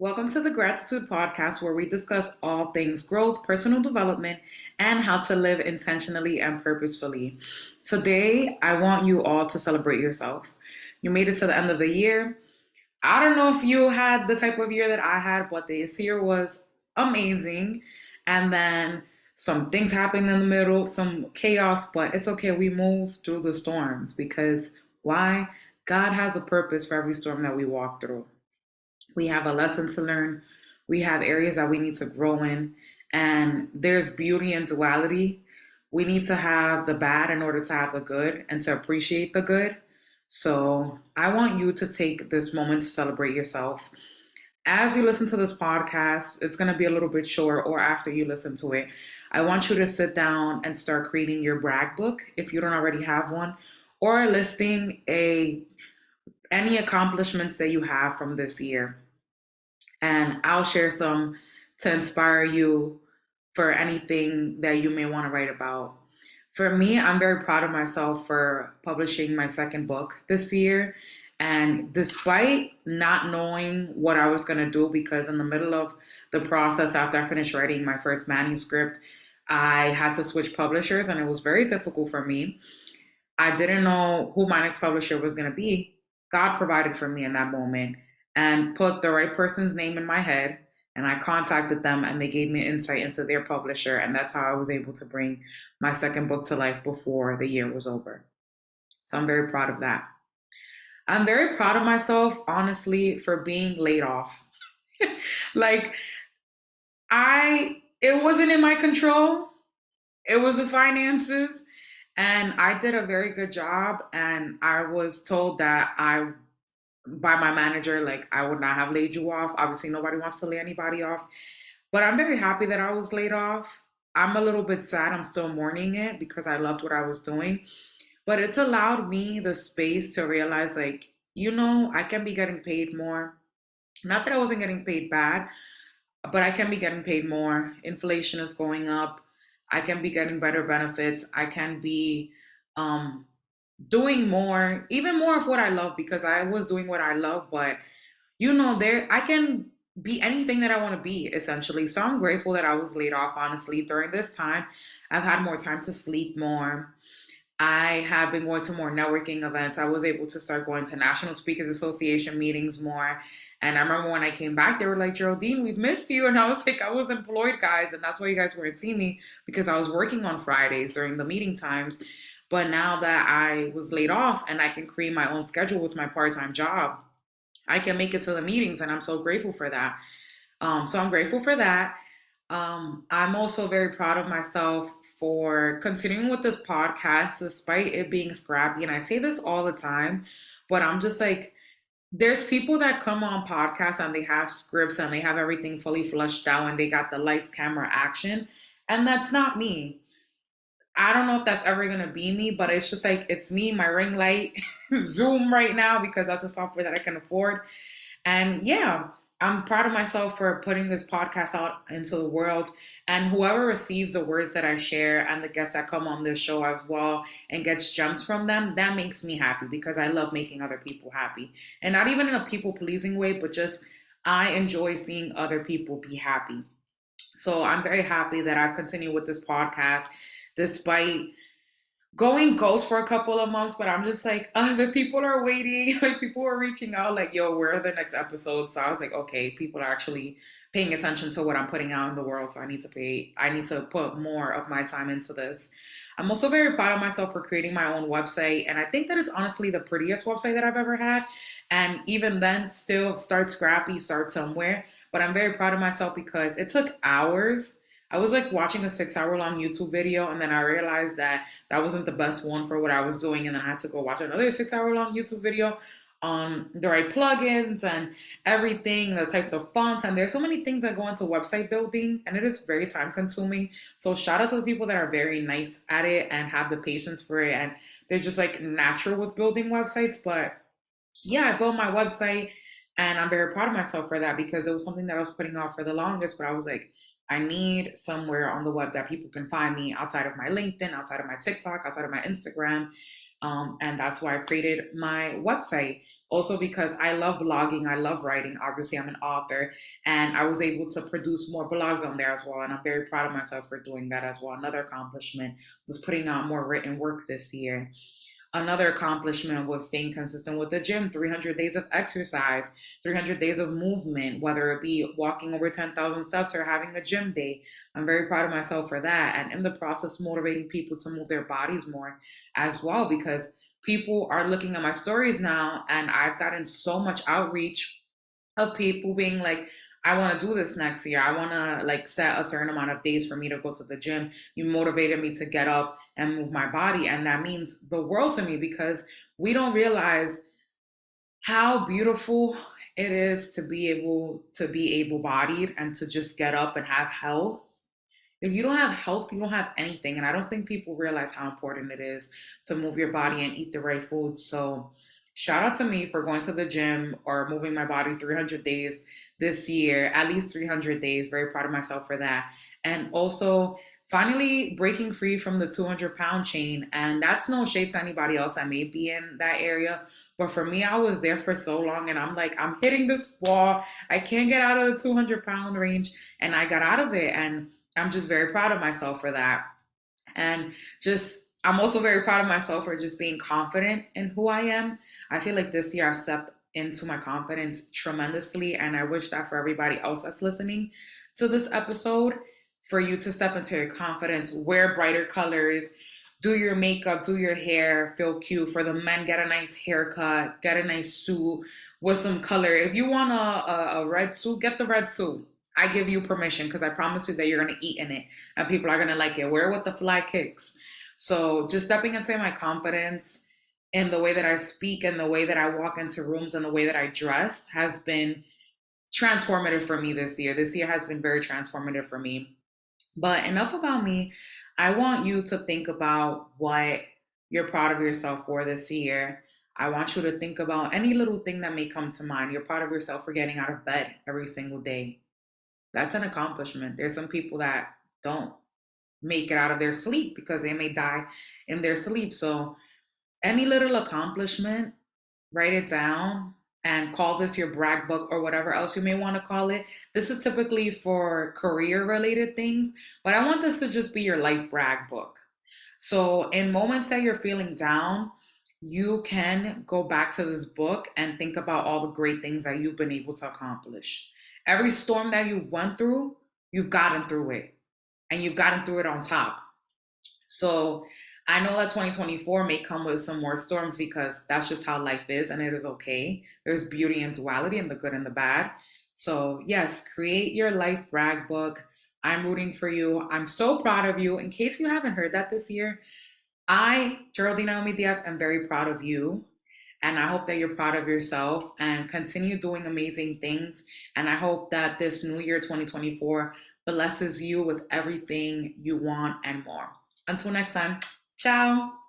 Welcome to the Gratitude Podcast, where we discuss all things growth, personal development, and how to live intentionally and purposefully. Today, I want you all to celebrate yourself. You made it to the end of the year. I don't know if you had the type of year that I had, but this year was amazing. And then some things happened in the middle, some chaos, but it's okay. We move through the storms because why? God has a purpose for every storm that we walk through. We have a lesson to learn. We have areas that we need to grow in. And there's beauty in duality. We need to have the bad in order to have the good and to appreciate the good. So I want you to take this moment to celebrate yourself. As you listen to this podcast, it's going to be a little bit short, or after you listen to it, I want you to sit down and start creating your brag book if you don't already have one, or listing any accomplishments that you have from this year, and I'll share some to inspire you for anything that you may want to write about. For me, I'm very proud of myself for publishing my second book this year. And despite not knowing what I was going to do, because in the middle of the process, after I finished writing my first manuscript, I had to switch publishers and it was very difficult for me. I didn't know who my next publisher was going to be. God provided for me in that moment and put the right person's name in my head. And I contacted them and they gave me insight into their publisher. And that's how I was able to bring my second book to life before the year was over. So I'm very proud of that. I'm very proud of myself, honestly, for being laid off. Like, it wasn't in my control. It was the finances. And I did a very good job. And I was told that by my manager, like I would not have laid you off. Obviously, nobody wants to lay anybody off. But I'm very happy that I was laid off. I'm a little bit sad. I'm still mourning it because I loved what I was doing. But it's allowed me the space to realize, like, I can be getting paid more. Not that I wasn't getting paid bad, but I can be getting paid more. Inflation is going up. I can be getting better benefits. I can be um, doing more, even more of what I love because I was doing what I love, but there I can be anything that I want to be essentially. So I'm grateful that I was laid off, honestly. During this time, I've had more time to sleep more. I have been going to more networking events. I was able to start going to National Speakers Association meetings more. And I remember when I came back, they were like, Geraldine, we've missed you. And I was like, I was employed, guys. And that's why you guys weren't seeing me because I was working on Fridays during the meeting times. But now that I was laid off and I can create my own schedule with my part time job, I can make it to the meetings. And I'm so grateful for that. So I'm grateful for that. I'm also very proud of myself for continuing with this podcast despite it being scrappy. And I say this all the time, but I'm just like, there's people that come on podcasts and they have scripts and they have everything fully fleshed out and they got the lights, camera, action. And that's not me. I don't know if that's ever gonna be me, but it's just like it's me, my ring light, Zoom right now because that's a software that I can afford. And yeah, I'm proud of myself for putting this podcast out into the world. And whoever receives the words that I share and the guests that come on this show as well and gets gems from them, that makes me happy because I love making other people happy. And not even in a people pleasing way, but just I enjoy seeing other people be happy. So I'm very happy that I've continued with this podcast despite going ghost for a couple of months, but I'm just like, the people are waiting. Like people are reaching out, like, yo, where are the next episodes? So I was like, okay, people are actually paying attention to what I'm putting out in the world. So I need to put more of my time into this. I'm also very proud of myself for creating my own website. And I think that it's honestly the prettiest website that I've ever had. And even then, still start scrappy, start somewhere. But I'm very proud of myself because it took hours. I was like watching a 6 hour long YouTube video, and then I realized that that wasn't the best one for what I was doing. And then I had to go watch another 6 hour long YouTube video on the right plugins and everything, the types of fonts. And there's so many things that go into website building, and it is very time consuming. So shout out to the people that are very nice at it and have the patience for it. And they're just like natural with building websites. But yeah, I built my website and I'm very proud of myself for that because it was something that I was putting off for the longest, but I was like, I need somewhere on the web that people can find me outside of my LinkedIn, outside of my TikTok, outside of my Instagram. And that's why I created my website. Also, because I love blogging, I love writing. Obviously, I'm an author, and I was able to produce more blogs on there as well. And I'm very proud of myself for doing that as well. Another accomplishment was putting out more written work this year. Another accomplishment was staying consistent with the gym, 300 days of exercise, 300 days of movement, whether it be walking over 10,000 steps or having a gym day. I'm very proud of myself for that. And in the process, motivating people to move their bodies more as well, because people are looking at my stories now, and I've gotten so much outreach of people being like, I want to do this next year. I want to like set a certain amount of days for me to go to the gym. You motivated me to get up and move my body. And that means the world to me, because we don't realize how beautiful it is to be able to be able bodied and to just get up and have health. If you don't have health, you don't have anything. And I don't think people realize how important it is to move your body and eat the right food. So, shout out to me for going to the gym or moving my body 300 days this year, at least 300 days. Very proud of myself for that. And also, finally breaking free from the 200-pound chain. And that's no shade to anybody else that may be in that area. But for me, I was there for so long, and I'm like, I'm hitting this wall. I can't get out of the 200-pound range. And I got out of it. And I'm just very proud of myself for that. And just, I'm also very proud of myself for just being confident in who I am. I feel like this year I've stepped into my confidence tremendously. And I wish that for everybody else that's listening to this episode, for you to step into your confidence, wear brighter colors, do your makeup, do your hair, feel cute. For the men, get a nice haircut, get a nice suit with some color. If you want a red suit, get the red suit. I give you permission, because I promise you that you're going to eat in it and people are going to like it. Wear with the fly kicks. So just stepping into my confidence in the way that I speak and the way that I walk into rooms and the way that I dress has been transformative for me this year. This year has been very transformative for me. But enough about me. I want you to think about what you're proud of yourself for this year. I want you to think about any little thing that may come to mind. You're proud of yourself for getting out of bed every single day. That's an accomplishment. There's some people that don't make it out of their sleep because they may die in their sleep. So, any little accomplishment, write it down and call this your brag book or whatever else you may want to call it. This is typically for career related things, but I want this to just be your life brag book. So, in moments that you're feeling down, you can go back to this book and think about all the great things that you've been able to accomplish. Every storm that you went through, you've gotten through it, and you've gotten through it on top. So I know that 2024 may come with some more storms, because that's just how life is, and it is okay. There's beauty and duality and the good and the bad. So, yes, create your life brag book. I'm rooting for you. I'm so proud of you. In case you haven't heard that this year, I, Geraldine Naomi Diaz, am very proud of you. And I hope that you're proud of yourself and continue doing amazing things. And I hope that this new year, 2024, blesses you with everything you want and more. Until next time, ciao.